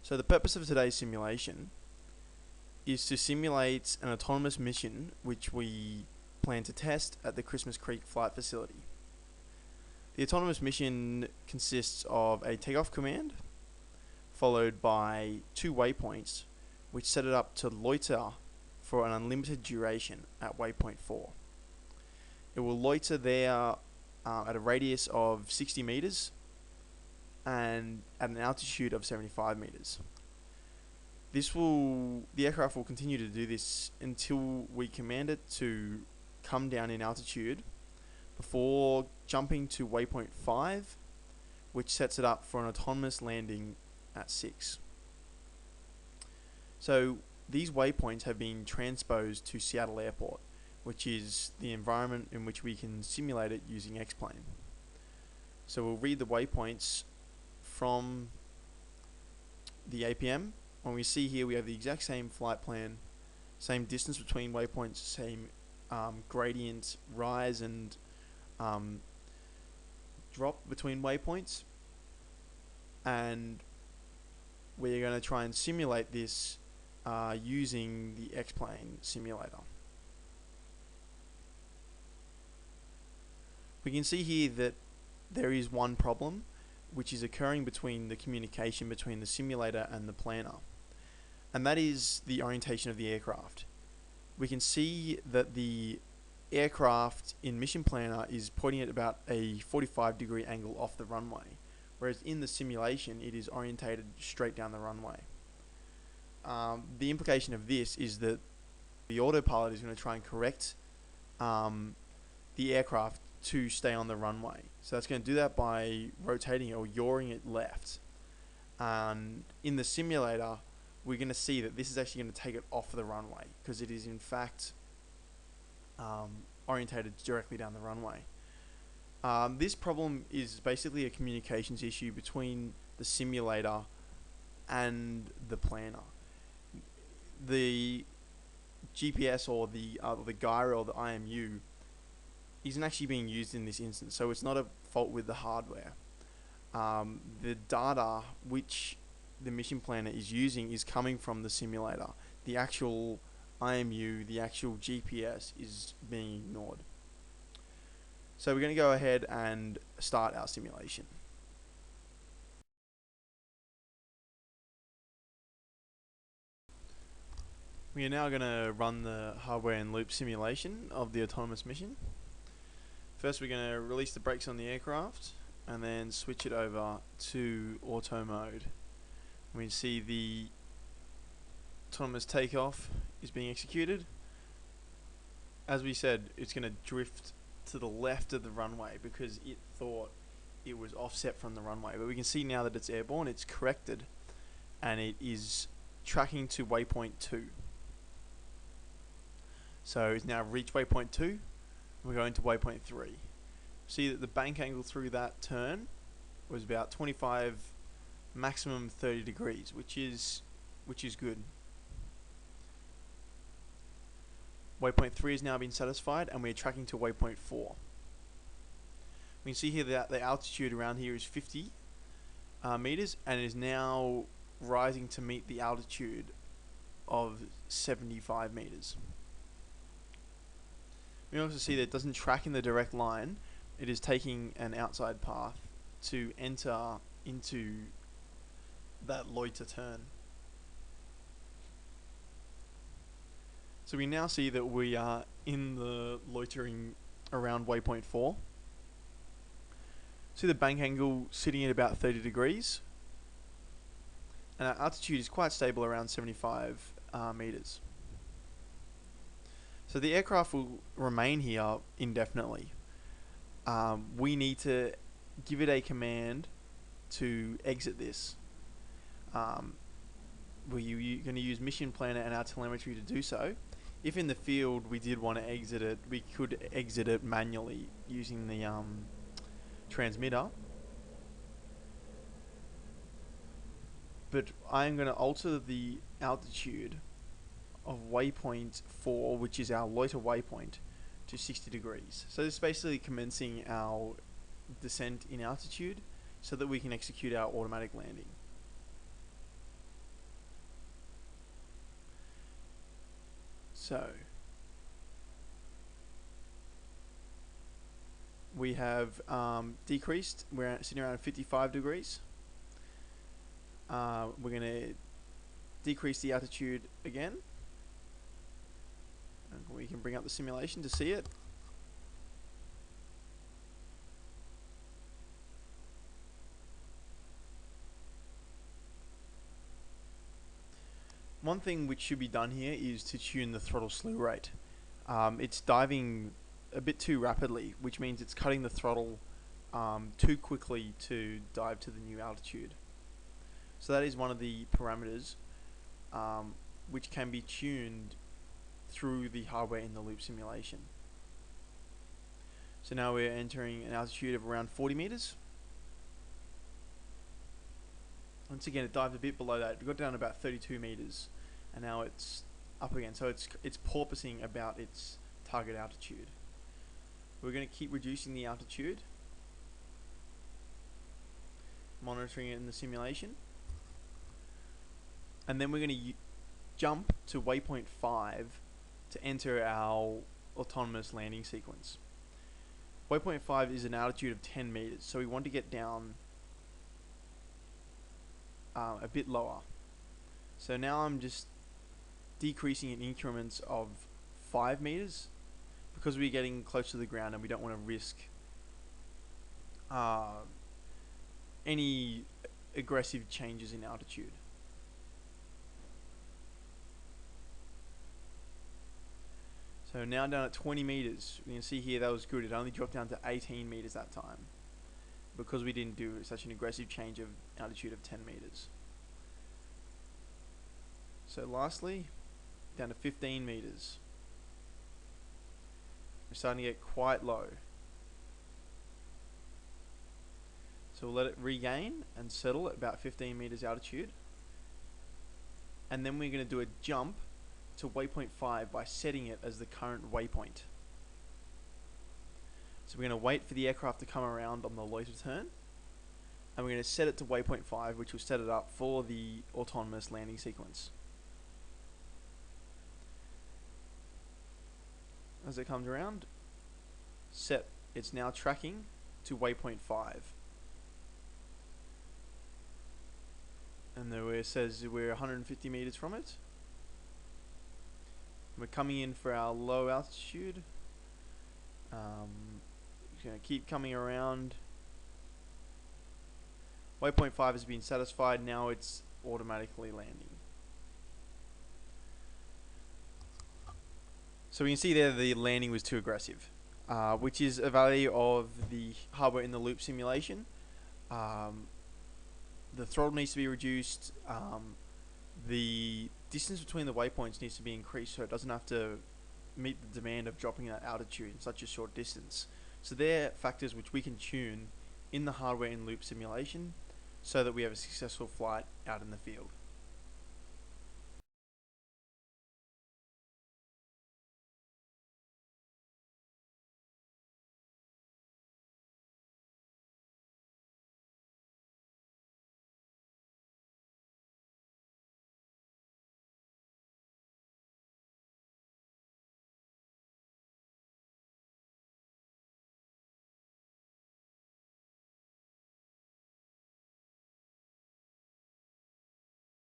So the purpose of today's simulation is to simulate an autonomous mission which we plan to test at the Christmas Creek flight facility. The autonomous mission consists of a takeoff command followed by 2 waypoints which set it up to loiter for an unlimited duration at waypoint 4. It will loiter there at a radius of 60 meters and at an altitude of 75 meters. The aircraft will continue to do this until we command it to come down in altitude before jumping to waypoint 5, which sets it up for an autonomous landing at 6. So these waypoints have been transposed to Seattle Airport, which is the environment in which we can simulate it using X-Plane. So we'll read the waypoints from the APM. When we see here, we have the exact same flight plan, same distance between waypoints, same gradient rise and drop between waypoints, and we're going to try and simulate this using the X-Plane simulator. We can see here that there is one problem which is occurring between the communication between the simulator and the planner, and that is the orientation of the aircraft. We can see that the aircraft in Mission Planner is pointing at about a 45-degree angle off the runway, whereas in the simulation it is orientated straight down the runway. The implication of this is that the autopilot is going to try and correct the aircraft to stay on the runway. So that's going to do that by rotating it or yawing it left. And in the simulator, we're going to see that this is actually going to take it off the runway because it is in fact orientated directly down the runway. This problem is basically a communications issue between the simulator and the planner. The GPS or the gyro or the IMU isn't actually being used in this instance, so it's not a fault with the hardware. The data which the mission planner is using is coming from the simulator. The actual IMU, the actual GPS is being ignored. So we're going to go ahead and start our simulation. We are now going to run the hardware and loop simulation of the autonomous mission. First we're going to release the brakes on the aircraft and then switch it over to auto mode. We see the autonomous takeoff is being executed. As we said, it's going to drift to the left of the runway because it thought it was offset from the runway, but we can see now that it's airborne, it's corrected and it is tracking to waypoint 2. So it's now reached waypoint 2. We're going to waypoint 3. See that the bank angle through that turn was about 25, maximum 30 degrees, which is good. Waypoint 3 has now been satisfied and we're tracking to waypoint 4. We can see here that the altitude around here is 50 meters and is now rising to meet the altitude of 75 meters. We also see that it doesn't track in the direct line. It is taking an outside path to enter into that loiter turn. So we now see that we are in the loitering around waypoint 4. See the bank angle sitting at about 30 degrees. And our altitude is quite stable around 75 meters. So the aircraft will remain here indefinitely. We need to give it a command to exit this. We're going to use Mission Planner and our telemetry to do so. If in the field we did want to exit it, we could exit it manually using the transmitter. But I'm going to alter the altitude of waypoint 4, which is our loiter waypoint, to 60 degrees. So this is basically commencing our descent in altitude so that we can execute our automatic landing. So we have decreased. We're sitting around 55 degrees. We're going to decrease the altitude again. And we can bring up the simulation to see it. One thing which should be done here is to tune the throttle slew rate. It's diving a bit too rapidly, which means it's cutting the throttle too quickly to dive to the new altitude. So that is one of the parameters which can be tuned through the hardware in the loop simulation. So now we're entering an altitude of around 40 meters. Once again, it dived a bit below that. We got down about 32 meters, and now it's up again. So it's porpoising about its target altitude. We're going to keep reducing the altitude, monitoring it in the simulation, and then we're going to jump to waypoint 5 to enter our autonomous landing sequence. Waypoint 5 is an altitude of 10 meters, so we want to get down a bit lower. So now I'm just decreasing in increments of 5 meters because we're getting close to the ground and we don't want to risk any aggressive changes in altitude. So now down at 20 meters, you can see here that was good. It only dropped down to 18 meters that time because we didn't do such an aggressive change of altitude of 10 meters. So lastly, down to 15 meters. We're starting to get quite low. So we'll let it regain and settle at about 15 meters altitude. And then we're going to do a jump to waypoint 5 by setting it as the current waypoint. So we're going to wait for the aircraft to come around on the loiter turn, and we're going to set it to waypoint 5, which will set it up for the autonomous landing sequence. As it comes around, set. It's now tracking to waypoint 5. And there it says we're 150 meters from it. We're coming in for our low altitude. It's going to keep coming around. Waypoint 5 has been satisfied. Now it's automatically landing. So we can see there the landing was too aggressive, which is a value of the hardware in the loop simulation. The throttle needs to be reduced. The distance between the waypoints needs to be increased so it doesn't have to meet the demand of dropping that altitude in such a short distance. So they're factors which we can tune in the hardware in loop simulation so that we have a successful flight out in the field.